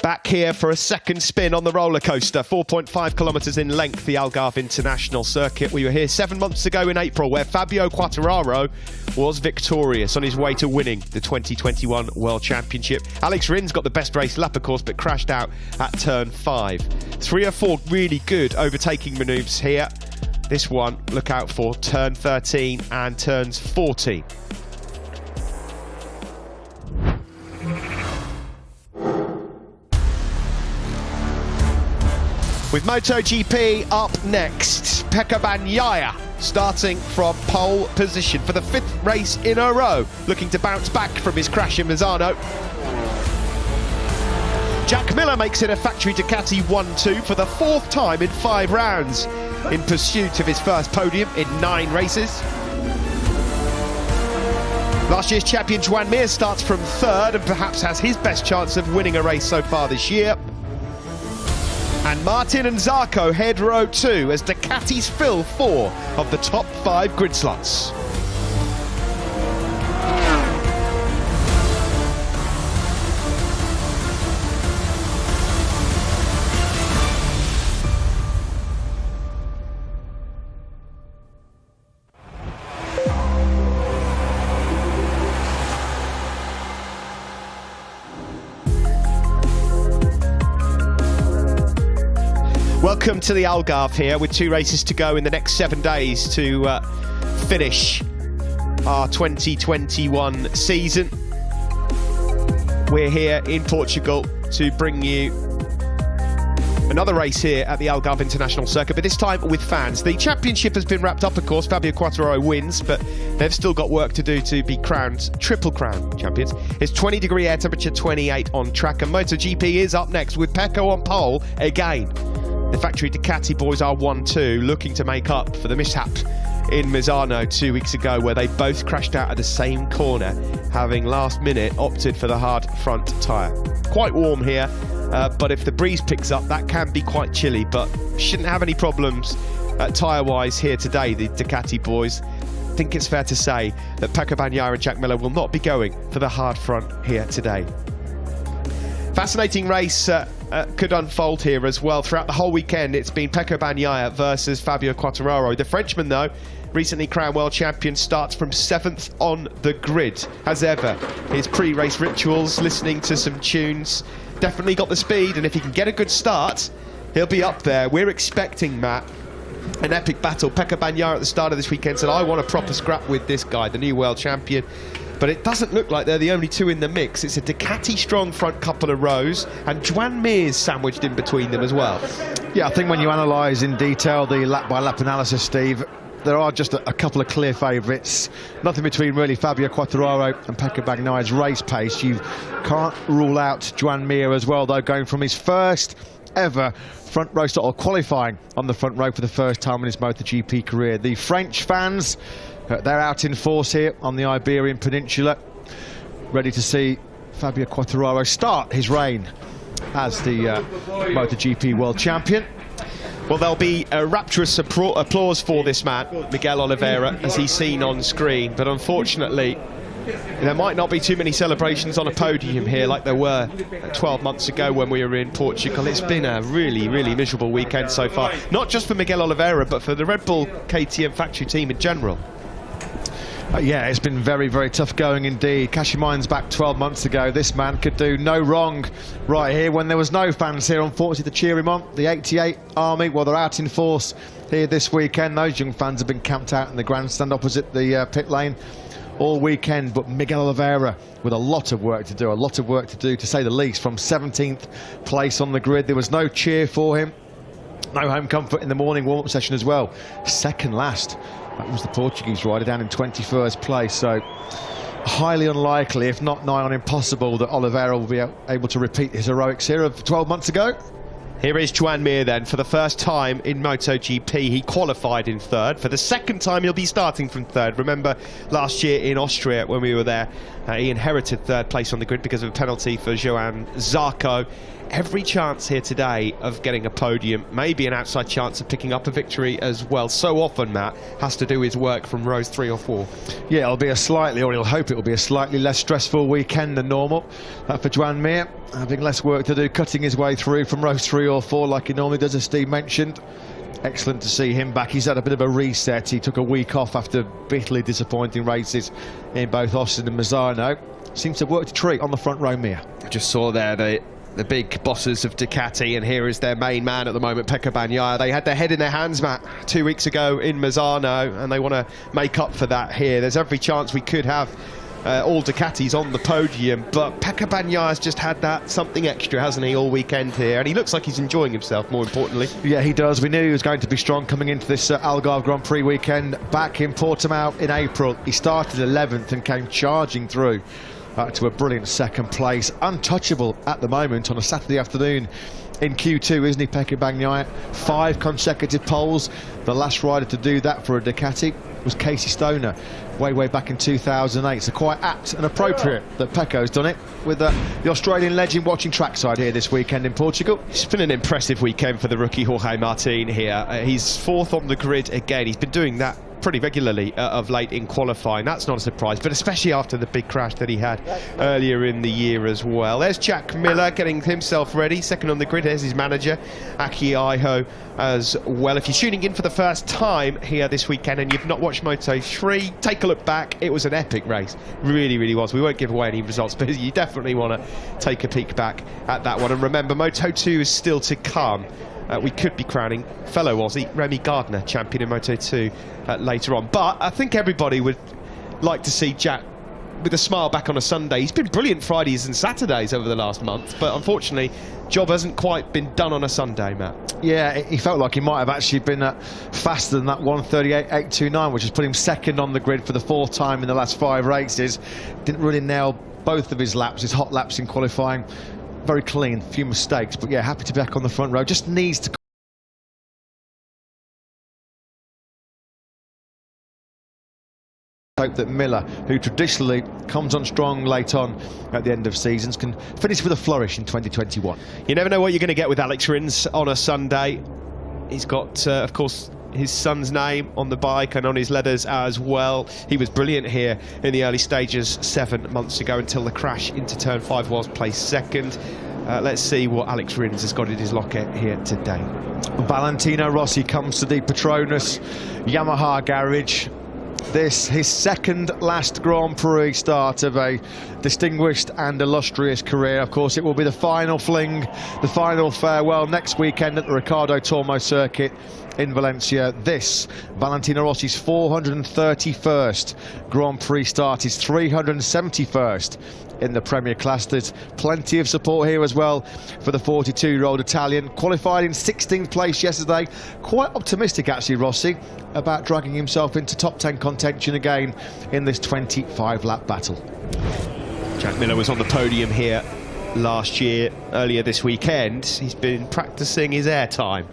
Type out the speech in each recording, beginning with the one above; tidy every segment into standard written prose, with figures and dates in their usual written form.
Back here for a second spin on the roller coaster. 4.5 kilometres in length, the Algarve International Circuit. We were here 7 months ago in April, where Fabio Quartararo was victorious on his way to winning the 2021 World Championship. Alex Rin's got the best race lap, of course, but crashed out at turn 5. 3 or 4 really good overtaking manoeuvres here. This one, look out for turn 13 and turns 14. With MotoGP up next, Pecco Bagnaia starting from pole position for the 5th race in a row, looking to bounce back from his crash in Misano. Jack Miller makes it a factory Ducati 1-2 for the 4th time in 5 rounds, in pursuit of his first podium in 9 races. Last year's champion Joan Mir starts from 3rd and perhaps has his best chance of winning a race so far this year. And Martin and Zarco head row 2 as Ducatis fill 4 of the top 5 grid slots. Welcome to the Algarve here, with 2 races to go in the next 7 days to finish our 2021 season. We're here in Portugal to bring you another race here at the Algarve International Circuit, but this time with fans. The championship has been wrapped up, of course. Fabio Quartararo wins, but they've still got work to do to be crowned Triple Crown champions. It's 20-degree air temperature, 28 on track, and MotoGP is up next with Pecco on pole again. The factory Ducati boys are 1-2, looking to make up for the mishap in Misano 2 weeks ago, where they both crashed out at the same corner, having last minute opted for the hard front tyre. Quite warm here, but if the breeze picks up, that can be quite chilly, but shouldn't have any problems tyre-wise here today, the Ducati boys. I think it's fair to say that Pecco Bagnaia and Jack Miller will not be going for the hard front here today. Fascinating race could unfold here as well. Throughout the whole weekend, it's been Pecco Bagnaia versus Fabio Quartararo. The Frenchman, though, recently crowned world champion, starts from 7th on the grid. As ever, his pre-race rituals, listening to some tunes, definitely got the speed, and if he can get a good start, he'll be up there. We're expecting, Matt, an epic battle. Pecco Bagnaia at the start of this weekend said, I want a proper scrap with this guy, the new world champion. But it doesn't look like they're the only 2 in the mix. It's a Ducati strong front couple of rows, and Joan Mir's sandwiched in between them as well. Yeah, I think when you analyse in detail the lap-by-lap analysis, Steve, there are just a couple of clear favourites. Nothing between really Fabio Quartararo and Pecco Bagnaia's race pace. You can't rule out Joan Mir as well, though, going from his first ever front row start, or qualifying on the front row for the first time in his MotoGP career. The French fans, they're out in force here on the Iberian Peninsula, ready to see Fabio Quartararo start his reign as the MotoGP World Champion. Well, there'll be a rapturous applause for this man, Miguel Oliveira, as he's seen on screen, but unfortunately there might not be too many celebrations on a podium here like there were 12 months ago when we were in Portugal. It's been a really, really miserable weekend so far, not just for Miguel Oliveira, but for the Red Bull KTM factory team in general. Yeah, it's been very, very tough going indeed. Kashimain's back 12 months ago. This man could do no wrong right here when there was no fans here, unfortunately, to cheer him on. The 88 Army, well, they're out in force here this weekend. Those young fans have been camped out in the grandstand opposite the pit lane all weekend. But Miguel Oliveira with a lot of work to do, to say the least. From 17th place on the grid, there was no cheer for him. No home comfort in the morning warm-up session as well. Second last. That was the Portuguese rider down in 21st place, so highly unlikely, if not nigh on impossible, that Oliveira will be able to repeat his heroics here of 12 months ago. Here is Joan Mir then. For the first time in MotoGP, he qualified in third. For the second time, he'll be starting from third. Remember last year in Austria when we were there, he inherited third place on the grid because of a penalty for Johan Zarco. Every chance here today of getting a podium, maybe an outside chance of picking up a victory as well. So often, Matt, has to do his work from rows 3 or 4. Yeah, it'll be a slightly, or he'll hope it'll be a slightly less stressful weekend than normal for Joan Mir, having less work to do, cutting his way through from rows 3 or 4 like he normally does, as Steve mentioned. Excellent to see him back. He's had a bit of a reset. He took a week off after bitterly disappointing races in both Austin and Misano. Seems to have worked a treat on the front row, Mir. I just saw there the big bosses of Ducati, and here is their main man at the moment, Pecco Bagnaia. They had their head in their hands, Matt, 2 weeks ago in Misano, and they want to make up for that here. There's every chance we could have all Ducatis on the podium, but Pecco Bagnaia's just had that something extra, hasn't he, all weekend here, and he looks like he's enjoying himself, more importantly. Yeah, he does. We knew he was going to be strong coming into this Algarve Grand Prix weekend. Back in Portimao in April, he started 11th and came charging through to a brilliant second place. Untouchable at the moment on a Saturday afternoon in Q2, isn't he, Pecco Bagnaia? 5 consecutive poles. The last rider to do that for a Ducati was Casey Stoner way back in 2008. So quite apt and appropriate that Pecco's done it with the Australian legend watching trackside here this weekend in Portugal. It's been an impressive weekend for the rookie Jorge Martin here. He's 4th on the grid again. He's been doing that pretty regularly of late in qualifying. That's not a surprise, but especially after the big crash that he had earlier in the year as well. There's Jack Miller getting himself ready, 2nd on the grid. There's his manager, Aki Iho, as well. If you're tuning in for the first time here this weekend and you've not watched Moto3, take a look back. It was an epic race, really was. We won't give away any results, but you definitely want to take a peek back at that one. And remember, Moto2 is still to come. We could be crowning fellow Aussie Remy Gardner champion in Moto2 later on. But I think everybody would like to see Jack with a smile back on a Sunday. He's been brilliant Fridays and Saturdays over the last month, but unfortunately, job hasn't quite been done on a Sunday, Matt. Yeah, he felt like he might have actually been faster than that 1:38.829, which has put him 2nd on the grid for the 4th time in the last 5 races. Didn't really nail both of his laps, his hot laps in qualifying. Very clean, few mistakes, but yeah, happy to be back on the front row. Just needs to hope that Miller, who traditionally comes on strong late on at the end of seasons, can finish with a flourish in 2021. You never know what you're going to get with Alex Rins on a Sunday. He's got, of course, his son's name on the bike and on his leathers as well. He was brilliant here in the early stages 7 months ago until the crash into turn 5 was placed 2nd. Let's see what Alex Rins has got in his locker here today. Valentino Rossi comes to the Petronas Yamaha garage. This his 2nd last Grand Prix start of a distinguished and illustrious career. Of course, it will be the final fling, the final farewell next weekend at the Ricardo Tormo circuit in Valencia. This, Valentino Rossi's 431st Grand Prix start, his 371st in the Premier class. There's plenty of support here as well for the 42-year-old Italian. Qualified in 16th place yesterday. Quite optimistic, actually, Rossi, about dragging himself into top 10 contention again in this 25-lap battle. Jack Miller was on the podium here last year, earlier this weekend. He's been practicing his air time.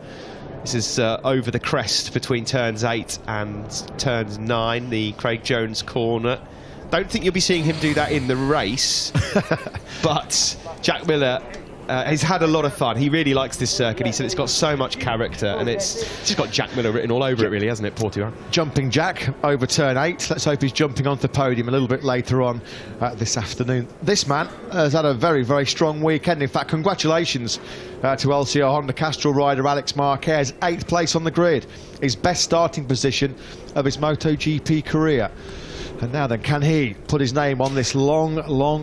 This is over the crest between turns 8 and turns 9, the Craig Jones corner. Don't think you'll be seeing him do that in the race, but Jack Miller has had a lot of fun. He really likes this circuit. He said it's got so much character, and it's just got Jack Miller written all over it, really, hasn't it, Portugal? Jumping Jack over turn 8. Let's hope he's jumping onto the podium a little bit later on this afternoon. This man has had a very strong weekend. In fact, congratulations to LCR Honda Castrol rider Alex Marquez, 8th place on the grid, his best starting position of his MotoGP career. And now then, can he put his name on this long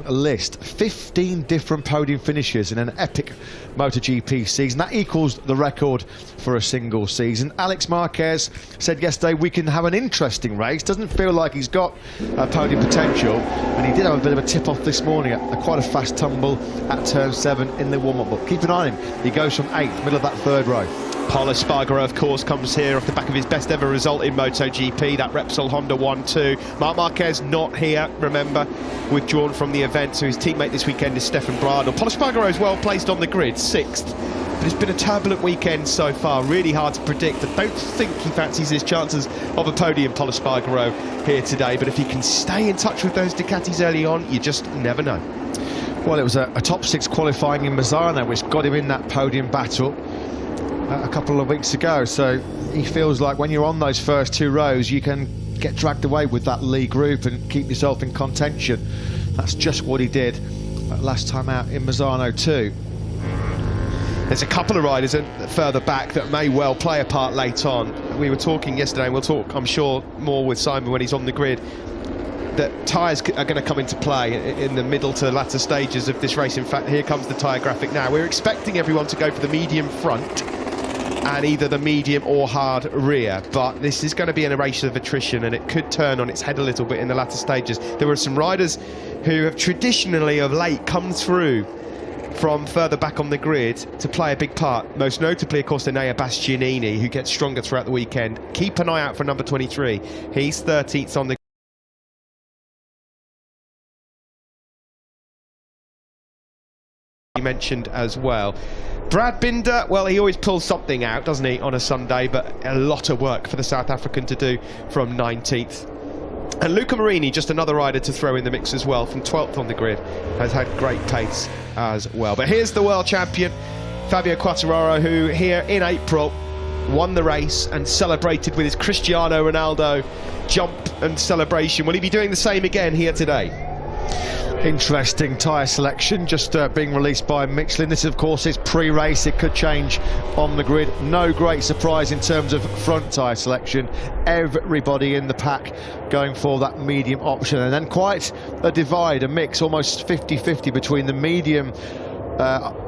list? 15 different podium finishes in an epic MotoGP season. That equals the record for a single season. Alex Marquez said yesterday we can have an interesting race. Doesn't feel like he's got podium potential. And he did have a bit of a tip-off this morning at quite a fast tumble at turn 7 in the warm-up. But keep an eye on him. He goes from 8th, middle of that 3rd row. Paulo Espargaro, of course, comes here off the back of his best ever result in MotoGP, that Repsol Honda 1-2. Marc Marquez not here, remember, withdrawn from the event, so his teammate this weekend is Stefan Bradl. Paulo Espargaro is well placed on the grid, 6th. but it's been a turbulent weekend so far, really hard to predict. I don't think he fancies his chances of a podium, Pol Espargaro, here today, but if he can stay in touch with those Ducatis early on, you just never know. Well, it was a top 6 qualifying in Misano which got him in that podium battle a couple of weeks ago, so he feels like when you're on those first 2 rows you can get dragged away with that lead group and keep yourself in contention. That's just what he did last time out in Misano too. There's a couple of riders further back that may well play a part late on. We were talking yesterday, and we'll talk, I'm sure, more with Simon when he's on the grid, that tyres are going to come into play in the middle to latter stages of this race. In fact, here comes the tyre graphic now. We're expecting everyone to go for the medium front and either the medium or hard rear, but this is going to be a race of attrition, and it could turn on its head a little bit in the latter stages. There were some riders who have traditionally of late come through from further back on the grid to play a big part, most notably of course Enea Bastianini, who gets stronger throughout the weekend. Keep an eye out for number 23. He's 13th on the mentioned as well. Brad Binder, well, he always pulls something out, doesn't he, on a Sunday, but a lot of work for the South African to do from 19th. And Luca Marini, just another rider to throw in the mix as well, from 12th on the grid, has had great pace as well. But here's the world champion, Fabio Quartararo, who here in April won the race and celebrated with his Cristiano Ronaldo jump and celebration. Will he be doing the same again here today? Interesting tyre selection just being released by Michelin. This of course is pre-race, it could change on the grid. No great surprise in terms of front tyre selection. Everybody in the pack going for that medium option, and then quite a divide, a mix, almost 50-50 between the medium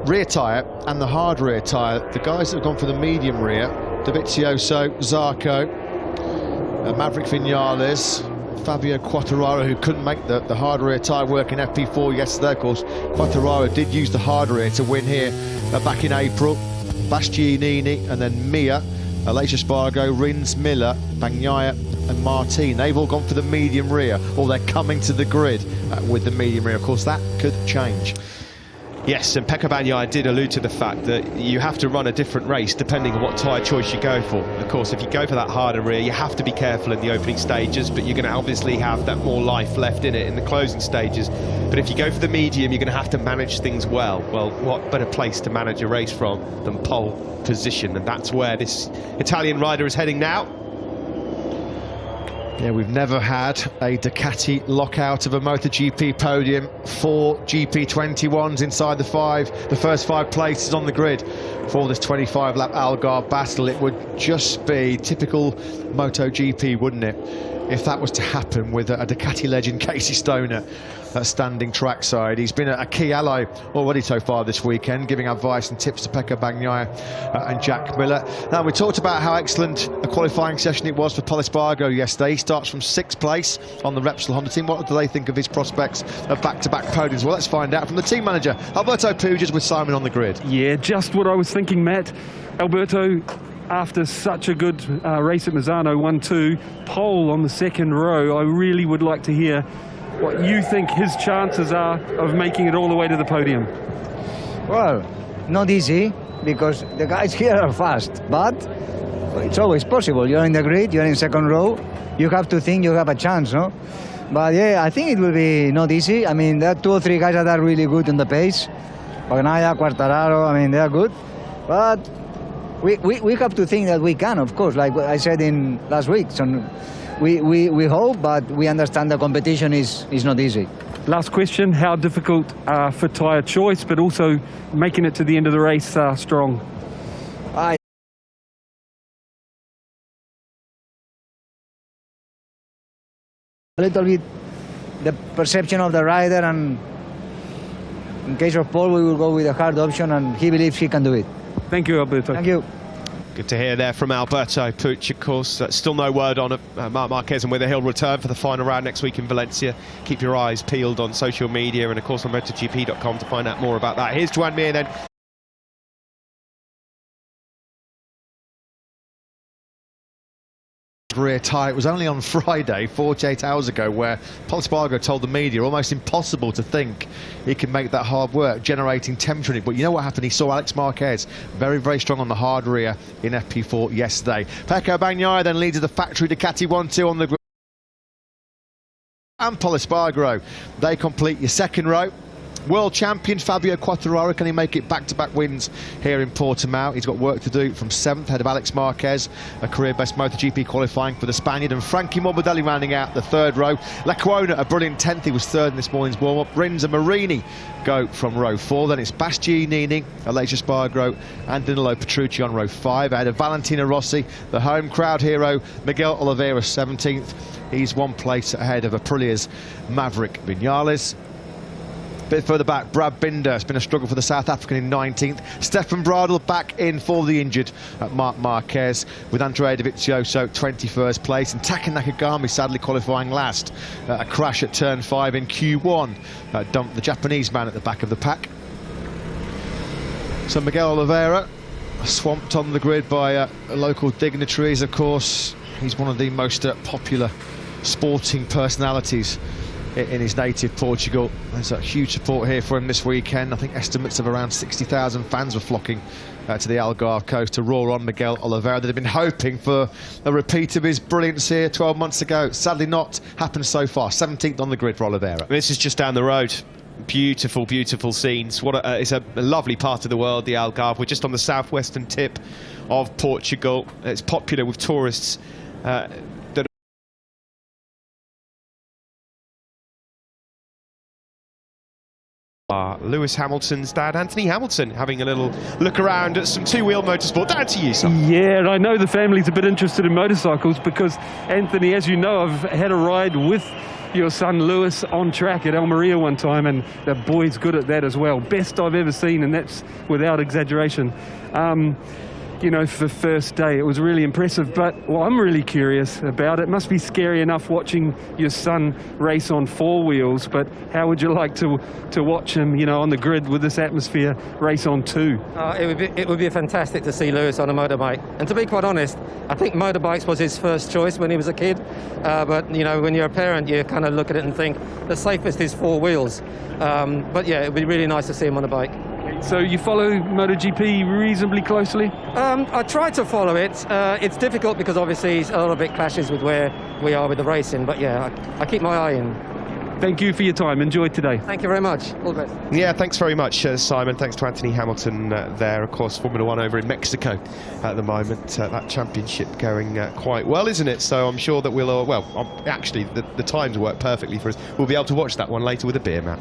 rear tyre and the hard rear tyre. The guys that have gone for the medium rear, Dovizioso, Zarco, Maverick Vinales, Fabio Quartararo, who couldn't make the hard rear tyre work in FP4 yesterday. Of course, Quartararo did use the hard rear to win here back in April. Bastianini and then Mia, Aleix Espargaro, Rins, Miller, Bagnaia and Martin. They've all gone for the medium rear, or they're coming to the grid with the medium rear. Of course, that could change. Yes, and Pecco Bagnaia did allude to the fact that you have to run a different race depending on what tyre choice you go for. Of course, if you go for that harder rear, you have to be careful in the opening stages, but you're going to obviously have that more life left in it in the closing stages. But if you go for the medium, you're going to have to manage things well. Well, what better place to manage a race from than pole position? And that's where this Italian rider is heading now. Yeah, we've never had a Ducati lockout of a MotoGP podium. 4 GP21s inside the first 5 places on the grid for this 25-lap Algarve battle. It would just be typical MotoGP, wouldn't it, if that was to happen with a Ducati legend, Casey Stoner, standing trackside. He's been a key ally already so far this weekend, giving advice and tips to Pecco Bagnaia and Jack Miller. Now, we talked about how excellent a qualifying session it was for Pol Espargaro yesterday. He starts from 6th place on the Repsol Honda team. What do they think of his prospects of back-to-back podiums? Well, let's find out from the team manager, Alberto Pujas, with Simon on the grid. Yeah, just what I was thinking, Matt. Alberto, after such a good race at Misano, 1-2, pole on the second row, I really would like to hear what you think his chances are of making it all the way to the podium. Well, not easy, because the guys here are fast, but it's always possible. You're in the grid, you're in second row, you have to think you have a chance, no? But yeah, I think it will be not easy. I mean, there are 2 or 3 guys that are really good in the pace. Bagnaia, Quartararo, I mean, they are good. But we have to think that we can, of course, like I said in last week. So we hope, but we understand the competition is not easy. Last question, how difficult for tyre choice, but also making it to the end of the race strong? A little bit the perception of the rider, and in case of Paul, we will go with a hard option, and he believes he can do it. Thank you, Alberto. Thank you. Good to hear there from Alberto Puig, of course. Still no word on Marc Marquez and whether he'll return for the final round next week in Valencia. Keep your eyes peeled on social media and, of course, on MotoGP.com to find out more about that. Here's Joan Mir then. career tie. It was only on Friday, 48 hours ago, where Pol Espargaro told the media almost impossible to think he could make that hard work, generating temperature in it. But you know what happened? He saw Alex Marquez very, very strong on the hard rear in FP4 yesterday. Pecco Bagnaia then leads the factory Ducati 1-2 on the grid. And Pol Espargaro, they complete your second row. World champion Fabio Quartararo, can he make it back-to-back wins here in Portimao? He's got work to do from 7th, ahead of Alex Marquez, a career-best MotoGP qualifying for the Spaniard, and Frankie Morbidelli rounding out the third row. Lecuona, a brilliant 10th, he was third in this morning's warm-up. Rins and Marini go from row 4, then it's Bastianini, Alex Espargaro and Danilo Petrucci on row 5, ahead of Valentino Rossi, the home crowd hero, Miguel Oliveira 17th. He's one place ahead of Aprilia's Maverick Vinales. Bit further back, Brad Binder. It's been a struggle for the South African in 19th. Stefan Bradl back in for the injured Marc Marquez, with Andrea Dovizioso 21st place, and Taka Nakagami sadly qualifying last. A crash at turn 5 in Q1 dumped the Japanese man at the back of the pack. So Miguel Oliveira swamped on the grid by local dignitaries, of course. He's one of the most popular sporting personalities in his native Portugal. There's a huge support here for him this weekend. I think estimates of around 60,000 fans were flocking to the Algarve coast to roar on Miguel Oliveira. They'd have been hoping for a repeat of his brilliance here 12 months ago. Sadly not happened so far. 17th on the grid for Oliveira. This is just down the road. Beautiful, beautiful scenes. It's a lovely part of the world, the Algarve. We're just on the southwestern tip of Portugal. It's popular with tourists Lewis Hamilton's dad, Anthony Hamilton, having a little look around at some two-wheel motorsport. Down to you, son. Yeah, and I know the family's a bit interested in motorcycles because, Anthony, as you know, I've had a ride with your son Lewis on track at Almeria one time, and the boy's good at that as well. Best I've ever seen, and that's without exaggeration. You know, for the first day, it was really impressive. But what I'm really curious about, it must be scary enough watching your son race on 4 wheels, but how would you like to watch him, you know, on the grid with this atmosphere, race on 2? It would be fantastic to see Lewis on a motorbike. And to be quite honest, I think motorbikes was his first choice when he was a kid. But, you know, when you're a parent, you kind of look at it and think the safest is 4 wheels. But yeah, it would be really nice to see him on a bike. So you follow MotoGP reasonably closely? I try to follow it. It's difficult because obviously a lot of it clashes with where we are with the racing, but yeah, I keep my eye in. Thank you for your time. Enjoy today. Thank you very much. All the best. Yeah, thanks very much, Simon. Thanks to Anthony Hamilton there. Of course, Formula 1 over in Mexico at the moment. That championship going quite well, isn't it? So I'm sure that we'll, actually, the times work perfectly for us. We'll be able to watch that one later with a beer, Matt.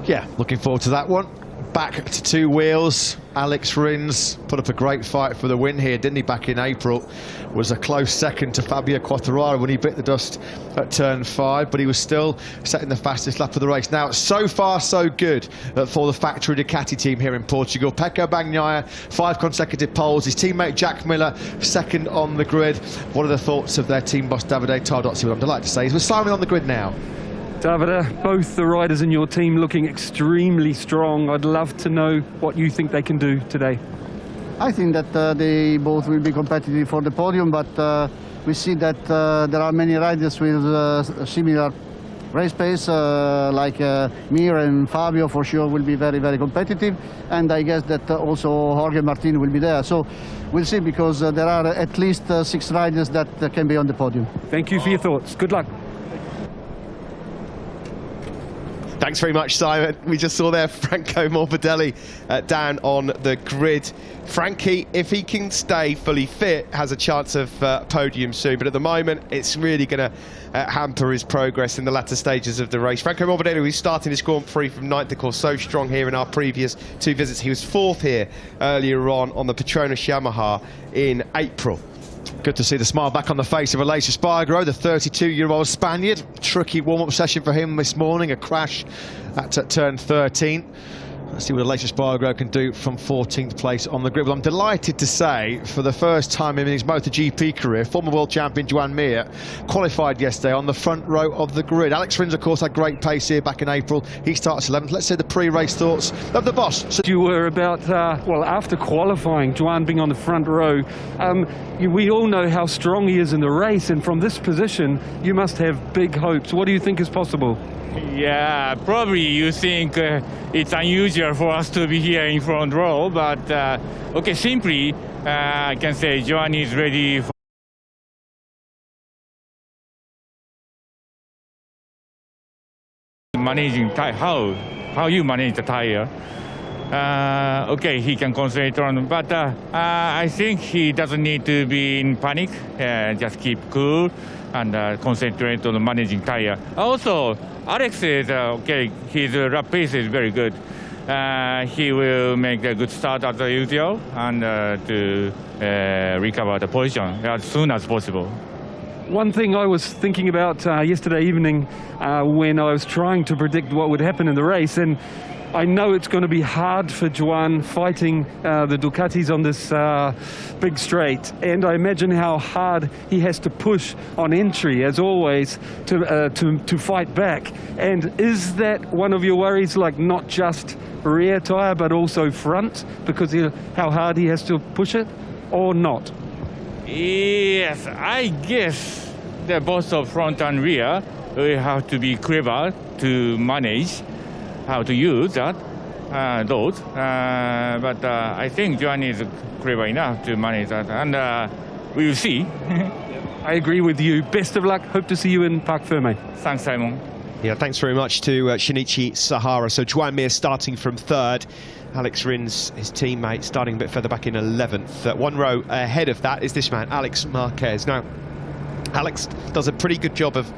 Yeah, looking forward to that one. Back to 2 wheels. Alex Rins put up a great fight for the win here, didn't he, back in April? Was a close second to Fabio Quartararo when he bit the dust at turn 5, but he was still setting the fastest lap of the race. Now, so far so good for the factory Ducati team here in Portugal. Pecco Bagnaia, 5 consecutive poles. His teammate Jack Miller, second on the grid. What are the thoughts of their team boss Davide Tardozzi? What I'm delighted to say is with Simon on the grid now. Davide, both the riders in your team looking extremely strong. I'd love to know what you think they can do today. I think that they both will be competitive for the podium, but we see that there are many riders with similar race pace, like Mir and Fabio for sure will be very, very competitive, and I guess that also Jorge Martin will be there. So we'll see, because there are at least 6 riders that can be on the podium. Thank you for your thoughts. Good luck. Thanks very much, Simon. We just saw there Franco Morbidelli down on the grid. Frankie, if he can stay fully fit, has a chance of podium soon, but at the moment it's really going to hamper his progress in the latter stages of the race. Franco Morbidelli, who's starting his Grand Prix from 9th, of course, so strong here in our previous 2 visits. He was 4th here earlier on the Petronas Yamaha in April. Good to see the smile back on the face of Alex Espargaro, the 32-year-old Spaniard. Tricky warm-up session for him this morning, a crash at turn 13. Let's see what the latest Spargo can do from 14th place on the grid. Well, I'm delighted to say, for the first time in his MotoGP career, former world champion Joan Mir qualified yesterday on the front row of the grid. Alex Rins, of course, had great pace here back in April. He starts 11th. Let's see the pre-race thoughts of the boss. So you were about, well, after qualifying, Joan being on the front row, we all know how strong he is in the race, and from this position, you must have big hopes. What do you think is possible? Yeah, probably you think it's unusual for us to be here in front row, but okay, simply I can say Joan is ready for managing how you manage the tire. Okay, he can concentrate on, but I think he doesn't need to be in panic. Just keep cool and concentrate on managing tire. Also, Alex is okay. His lap pace is very good. He will make a good start as usual and to recover the position as soon as possible. One thing I was thinking about yesterday evening when I was trying to predict what would happen in the race, and I know it's going to be hard for Joan fighting the Ducatis on this big straight, and I imagine how hard he has to push on entry, as always, to fight back. And is that one of your worries, like not just rear tyre but also front, because how hard he has to push it, or not? Yes, I guess that both of front and rear will have to be clever to manage how to use that, those. But I think Joan is clever enough to manage that, and we will see. I agree with you. Best of luck. Hope to see you in Parc Ferme. Thanks, Simon. Yeah, thanks very much to Shinichi Sahara. So Joan Mir starting from third. Alex Rins, his teammate, starting a bit further back in 11th. One row ahead of that is this man, Alex Marquez. Now, Alex does a pretty good job of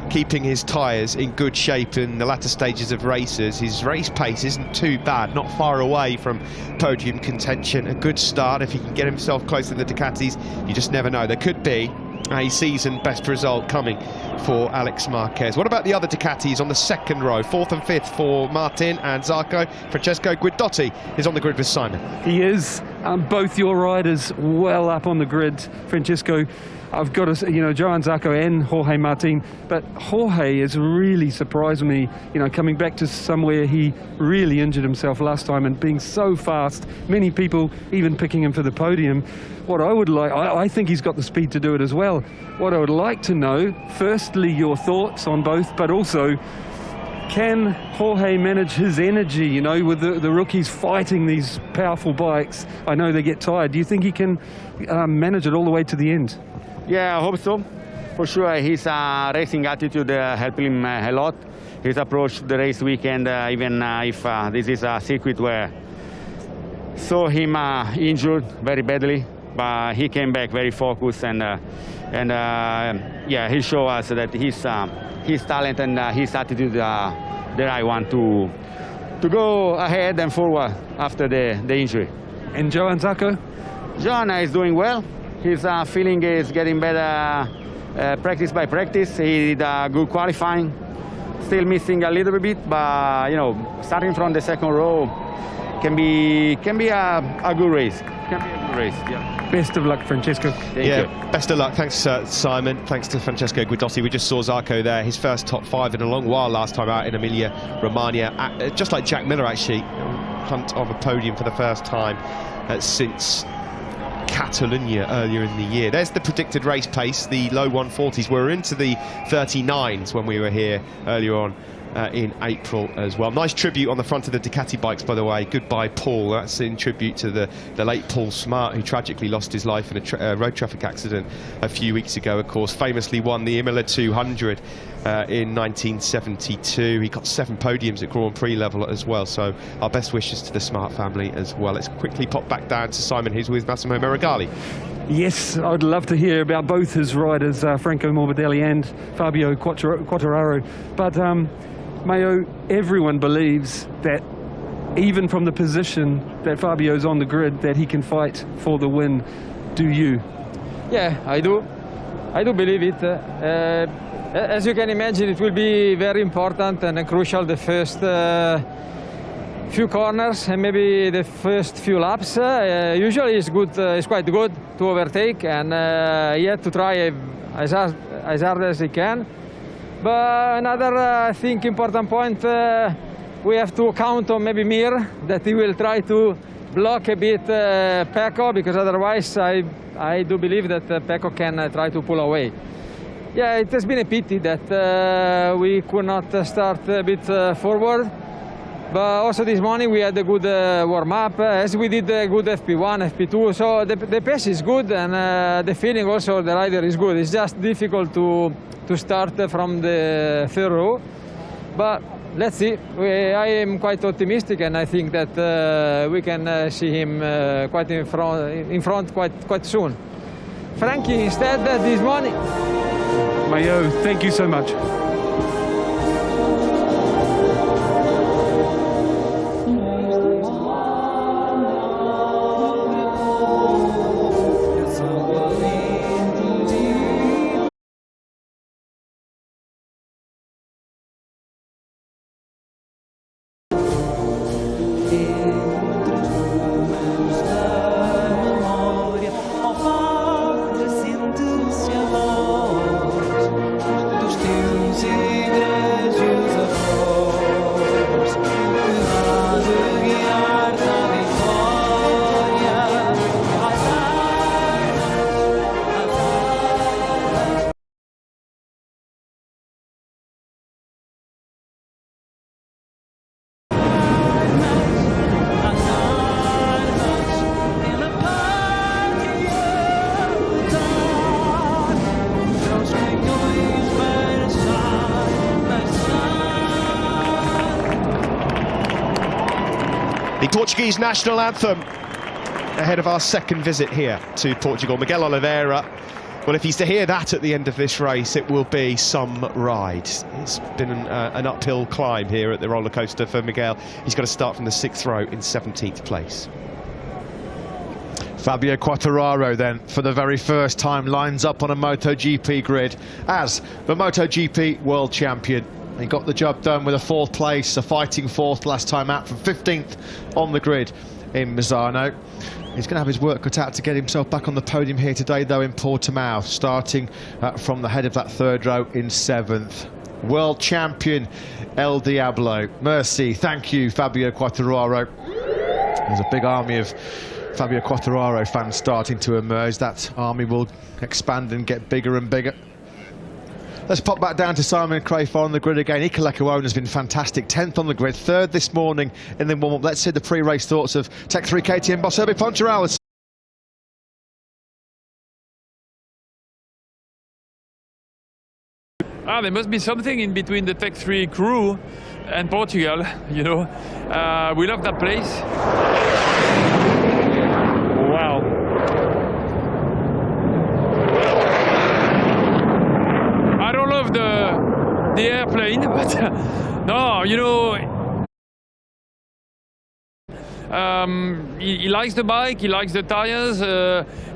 keeping his tyres in good shape in the latter stages of races. His race pace isn't too bad, not far away from podium contention. A good start if he can get himself close to the Ducatis. You just never know. There could be a season best result coming for Alex Marquez. What about the other Ducatis on the second row? Fourth and fifth for Martin and Zarco. Francesco Guidotti is on the grid with Simon. He is. Both your riders well up on the grid. Francesco, I've got to, Joan Zarco and Jorge Martin, but Jorge has really surprised me, coming back to somewhere he really injured himself last time and being so fast. Many people even picking him for the podium. What I would like, I think he's got the speed to do it as well. What I would like to know, firstly, your thoughts on both, but also, can Jorge manage his energy, with the rookies fighting these powerful bikes? I know they get tired. Do you think he can manage it all the way to the end? Yeah, I hope so. For sure, his racing attitude helped him a lot. His approach to the race weekend, even if this is a circuit where saw him injured very badly, but he came back very focused and yeah, he showed us that his talent and his attitude the right one to go ahead and forward after the injury. And Joan Zarco? Joan is doing well. His feeling is getting better practice by practice. He did good qualifying. Still missing a little bit, but starting from the second row can be a good race. Can be a good race. Yeah. Best of luck, Francesco. Thank you. Best of luck. Thanks, Simon. Thanks to Francesco Guidotti. We just saw Zarco there, his first top five in a long while last time out in Emilia-Romagna. Just like Jack Miller, actually, hunt of a podium for the first time since Catalonia earlier in the year. There's the predicted race pace, the low 140s. We're into the 39s when we were here earlier on in April as well. Nice tribute on the front of the Ducati bikes, by the way. Goodbye, Paul. That's in tribute to the late Paul Smart, who tragically lost his life in a road traffic accident a few weeks ago. Of course, famously won the Imola 200 in 1972. He got 7 podiums at Grand Prix level as well. So our best wishes to the Smart family as well. Let's quickly pop back down to Simon, who's with Massimo Meregali. Yes, I'd love to hear about both his riders, Franco Morbidelli and Fabio Quartararo. But Mayo, everyone believes that even from the position that Fabio's on the grid, that he can fight for the win. Do you? Yeah, I do. I do believe it. As you can imagine, it will be very important and crucial the first few corners and maybe the first few laps. Usually it's good. It's quite good to overtake, and he had to try as hard as he can. But another, I think, important point, we have to count on maybe Mir, that he will try to block a bit Pecco, because otherwise I do believe that Pecco can try to pull away. Yeah, it has been a pity that we could not start a bit forward. But also this morning we had a good warm-up, as we did a good FP1, FP2, so the pace is good, and the feeling also the rider is good. It's just difficult to start from the third row, but let's see. I am quite optimistic, and I think that we can see him quite in front quite soon. Frankie instead this morning. Mayo, thank you so much. The Portuguese national anthem ahead of our second visit here to Portugal. Miguel Oliveira, well, if he's to hear that at the end of this race, it will be some ride. It's been an uphill climb here at the roller coaster for Miguel. He's got to start from the 6th row in 17th place. Fabio Quartararo then, for the very first time, lines up on a MotoGP grid as the MotoGP world champion. He got the job done with a 4th place, a fighting 4th last time out, from 15th on the grid in Misano. He's going to have his work cut out to get himself back on the podium here today, though, in Portimao, starting from the head of that 3rd row in 7th. World champion El Diablo. Mercy, thank you, Fabio Quartararo. There's a big army of Fabio Quartararo fans starting to emerge. That army will expand and get bigger and bigger. Let's pop back down to Simon Crayford on the grid again. Iker Lecuona has been fantastic. 10th on the grid, 3rd this morning in the warm-up. Let's see the pre-race thoughts of Tech 3 KTM boss Herbie Poncharal. There must be something in between the Tech 3 crew and Portugal, you know. We love that place. Wow. I don't love the airplane, but no, you know, he likes the bike, he likes the tires,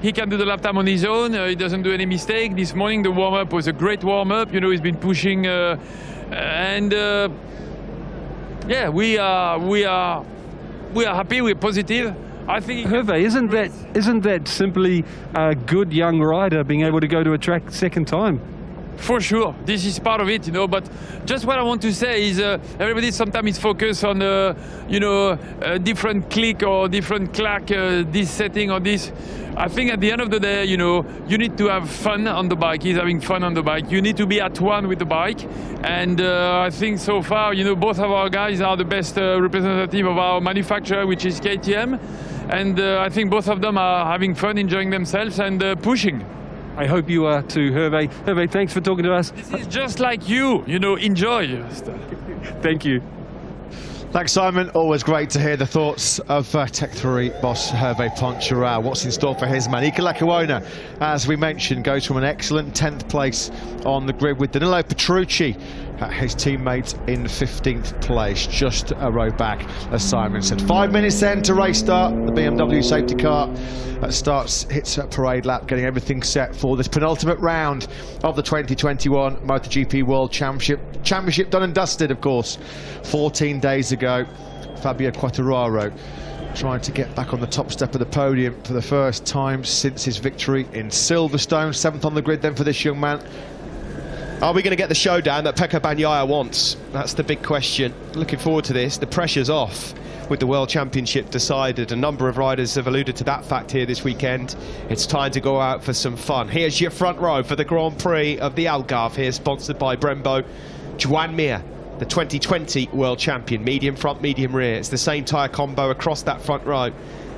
he can do the lap time on his own, he doesn't do any mistake. This morning the warm-up was a great warm-up, you know, he's been pushing, and yeah, we are happy, we're positive. I think Hervé, isn't that simply a good young rider being able to go to a track second time? For sure, this is part of it, you know, but just what I want to say is everybody sometimes is focused on, you know, different click or different clack, this setting or this. I think at the end of the day, you know, you need to have fun on the bike. He's having fun on the bike. You need to be at one with the bike. And I think so far, you know, both of our guys are the best representative of our manufacturer, which is KTM. And I think both of them are having fun, enjoying themselves and pushing. I hope you are too, Hervé. Hervé, thanks for talking to us. This is just like you know, enjoy. Thank you. Thanks, Simon. Always great to hear the thoughts of Tech 3 boss Hervé Poncharal. What's in store for his man? Iker Lecuona, as we mentioned, goes from an excellent 10th place on the grid with Danilo Petrucci, his teammate, in 15th place, just a row back, as Simon said. 5 minutes then to race start. The BMW safety car hits a parade lap, getting everything set for this penultimate round of the 2021 MotoGP World Championship. Championship done and dusted, of course, 14 days ago. Fabio Quartararo trying to get back on the top step of the podium for the first time since his victory in Silverstone. 7th on the grid then for this young man. Are we going to get the showdown that Pecco Bagnaia wants? That's the big question. Looking forward to this. The pressure's off with the World Championship decided. A number of riders have alluded to that fact here this weekend. It's time to go out for some fun. Here's your front row for the Grand Prix of the Algarve here, sponsored by Brembo. Joan Mir, the 2020 World Champion. Medium front, medium rear. It's the same tyre combo across that front row.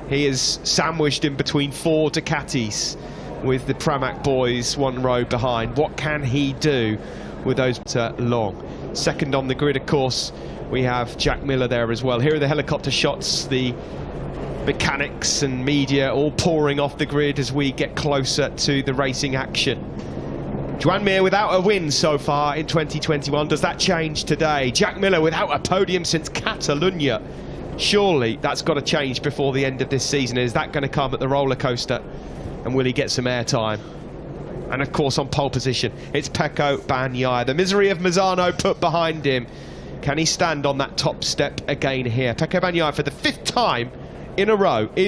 He is sandwiched in between 4 Ducatis with the Pramac boys 1 row behind. What can he do with those long? Second on the grid, of course, we have Jack Miller there as well. Here are the helicopter shots, the mechanics and media all pouring off the grid as we get closer to the racing action. Joan Mir without a win so far in 2021. Does that change today? Jack Miller without a podium since Catalunya. Surely that's got to change before the end of this season. Is that going to come at the roller coaster? And will he get some airtime? And of course on pole position, it's Pecco Bagnaia. The misery of Misano put behind him. Can he stand on that top step again here? Pecco Bagnaia for the 5th time in a row is